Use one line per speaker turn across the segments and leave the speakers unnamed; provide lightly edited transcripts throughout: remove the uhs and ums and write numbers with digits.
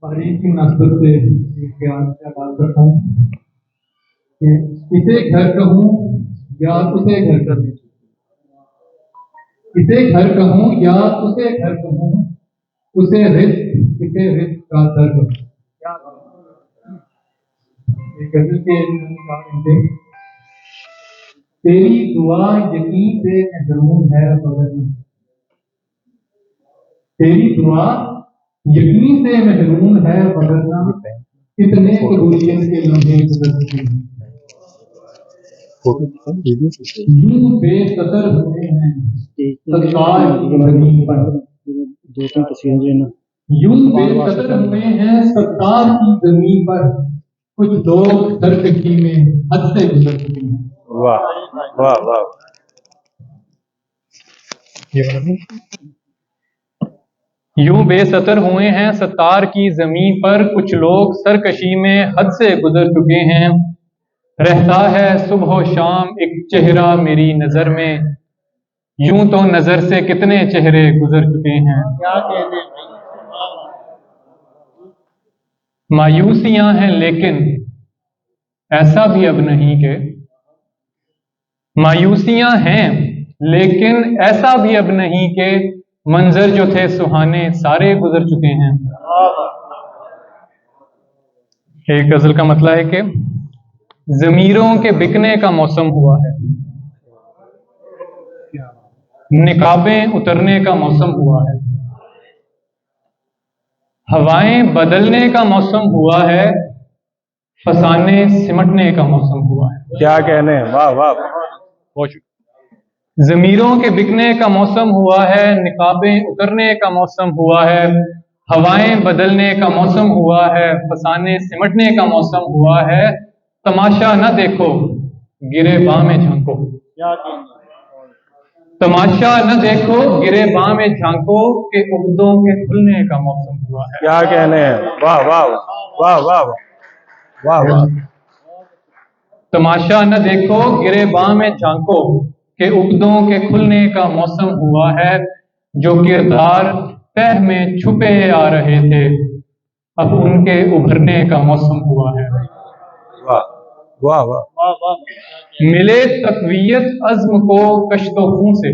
तारीख की नस्बत से एक बयान से आगाज करता हूँ कि इसे घर कहूँ या उसे घर कर दूँ, इसे घर कहूँ या उसे घर कहूँ, उसे रिस्क इसे रिस्क का दर कहूँ। एक गजल के थे, तेरी दुआ यकीन से महरूम है बगरना, तेरी दुआ यकीन से महरूम है बगरना, कितने कबूलियत के लम्हे गुजर चुके हैं। यूं बेसतर हुए हैं सत्तार की ज़मीन पर,
दो तीन तस्वीरें ना,
यूं बेसतर हुए हैं सत्तार की ज़मीन पर, कुछ लोग सरकशी में हद से गुजर चुके हैं।
वाह वाह वाह।
यूं बेसतर हुए हैं सत्तार की जमीन पर, कुछ लोग सरकशी में हद से गुजर चुके हैं। रहता है सुबह शाम एक चेहरा मेरी नजर में, यूं तो नजर से कितने चेहरे गुजर चुके हैं। मायूसियां हैं लेकिन ऐसा भी अब नहीं के, मायूसियां हैं लेकिन ऐसा भी अब नहीं के, मंजर जो थे सुहाने सारे गुजर चुके हैं। एक गजल का मतलब है कि ज़मीरों के बिकने का मौसम हुआ है, निकाबें उतरने का मौसम हुआ है, हवाएं बदलने का मौसम हुआ है, फसाने सिमटने का मौसम हुआ है।
क्या कहने हैं, वाह वाह।
ज़मीरों के बिकने का मौसम हुआ है, निकाबें उतरने का मौसम हुआ है, हवाएं बदलने का मौसम हुआ है, फसाने सिमटने का मौसम हुआ है। तमाशा न देखो गिरे बाँ में झांको, तमाशा न देखो गिरे बाँ में झांको, के उगदों के खुलने का मौसम हुआ है।
क्या कहने हैं, वाह वाह वाह वाह वाह वाह।
तमाशा न देखो गिरे बाँ में झांको, के उगदों के खुलने का मौसम हुआ है। जो किरदार तह में छुपे आ रहे थे, अब उनके उभरने का मौसम हुआ है।
वाह वाह वाह।
मिले तकवीयत अज़्म को कश्तो खूं से,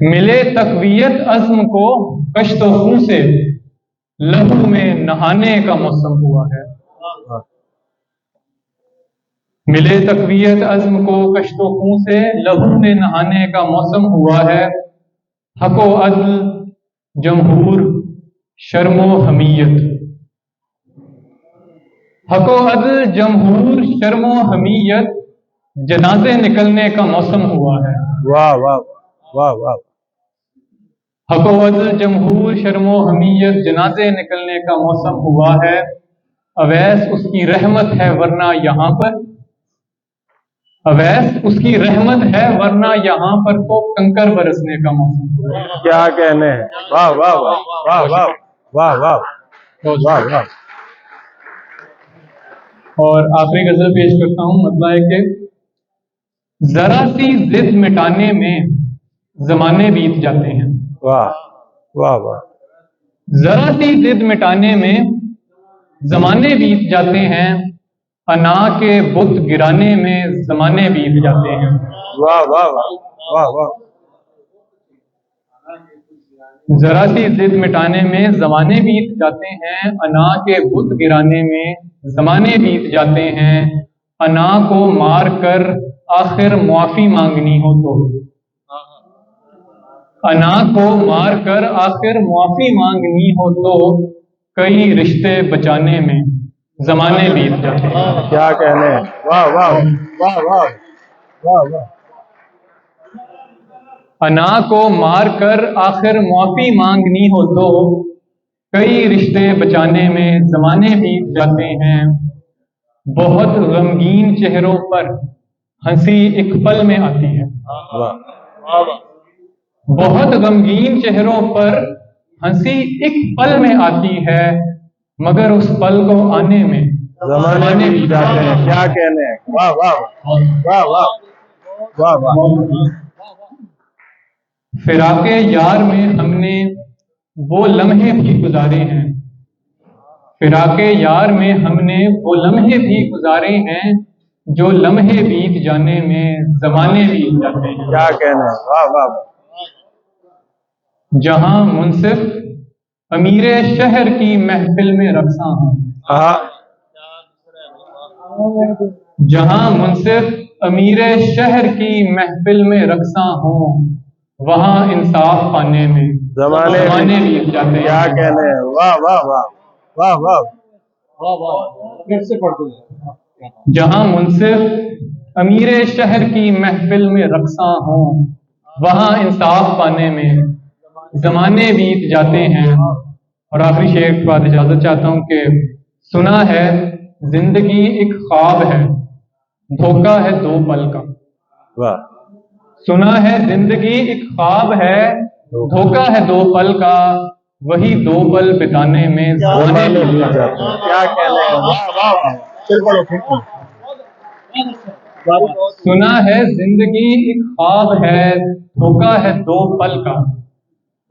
मिले तकवीयत अज़्म को कश्तो खूं से, लहू में नहाने का मौसम हुआ है। मिले तकवीयत अज़्म को कश्तो खूं से, लहू में नहाने का मौसम हुआ है। हको अदल जमहूर शर्मो हमीयत, हको अदल जमहूर शर्मो हमीयत, जनाजे निकलने का मौसम हुआ है।
वाह वाह वाह वाह।
हको अदल जमहूर शर्मो हमीयत, जनाजे निकलने का मौसम हुआ है। अवैस उसकी रहमत है वरना यहाँ पर, अवैस उसकी रहमत है वरना यहाँ पर तो कंकर बरसने का मौसम हुआ है।
क्या कहने हैं, वाह वाह वाह वाह वाह वाह वाह वाह।
और आखिरी गजल पेश करता हूं, मतलब है कि जरा सी जिद मिटाने में जमाने बीत जाते हैं।
वाह वाह वाह।
जरा सी जिद मिटाने में जमाने बीत जाते हैं, अना के बुत गिराने में जमाने बीत जाते हैं।
वाह वाह वाह वाह।
जरा सी जिद मिटाने में जमाने बीत जाते हैं, अना के बुत गिराने में जमाने बीत जाते हैं। अना को मार कर आखिर मुआफी मांगनी हो तो, अना को मार कर आखिर मुआफी मांगनी हो तो, कई रिश्ते बचाने में जमाने बीत जाते हैं।
क्या कहने हैं, वाह वाह वाह वाह वाह वाह।
अना को मार कर आखिर मुआफी मांगनी हो तो, कई रिश्ते बचाने में जमाने बीत जाते हैं। बहुत गमगीन चेहरों पर हंसी एक पल में आती है, बहुत गमगीन चेहरों पर हंसी एक पल में आती है, मगर उस पल को आने में
जमाने बीत जाते हैं। क्या कहने हैं, वाह वाह वाह वाह वाह वाह।
फिराके यार में हमने वो लम्हे भी गुजारे हैं, फिराके यार में हमने वो लम्हे भी गुजारे हैं, जो लम्हे बीत जाने में जमाने बीत जाते हैं।
क्या कहने हैं, वाह वाह वाह।
जहां मुंसिफ अमीरे शहर की महफिल में रक्सा हूं,
हाँ,
जहां मुंसिफ अमीरे शहर की महफिल में रक्सा हूं, वहां इंसाफ पाने में
जमाने
बीत जाते हैं।
क्या कहने हैं, वाह वाह वाह वाह वाह।
वाह वाह, फिर से पढ़ दो।
जहां मुंसिफ अमीरे शहर की महफिल में रक्सा हूं, वहां इंसाफ पाने में जमाने बीत जाते हैं। और आखिरी शेर के बाद इजाजत चाहता हूं कि सुना है जिंदगी एक ख्वाब है, धोखा है दो पल का।
वाह,
सुना है जिंदगी एक ख्वाब है, धोखा है दो पल का, वही दो पल बिताने में जमाने बीत जाते हैं।
क्या कहने हैं, वाह वाह वाह। फिर पढ़ो, फिर पढ़ो।
सुना है जिंदगी एक ख्वाब है, धोखा है दो पल का,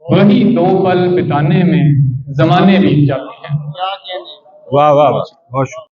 वही दो पल बिताने में जमाने बीत जाते हैं।
वाह वाह वाह, बहुत शुक्रिया।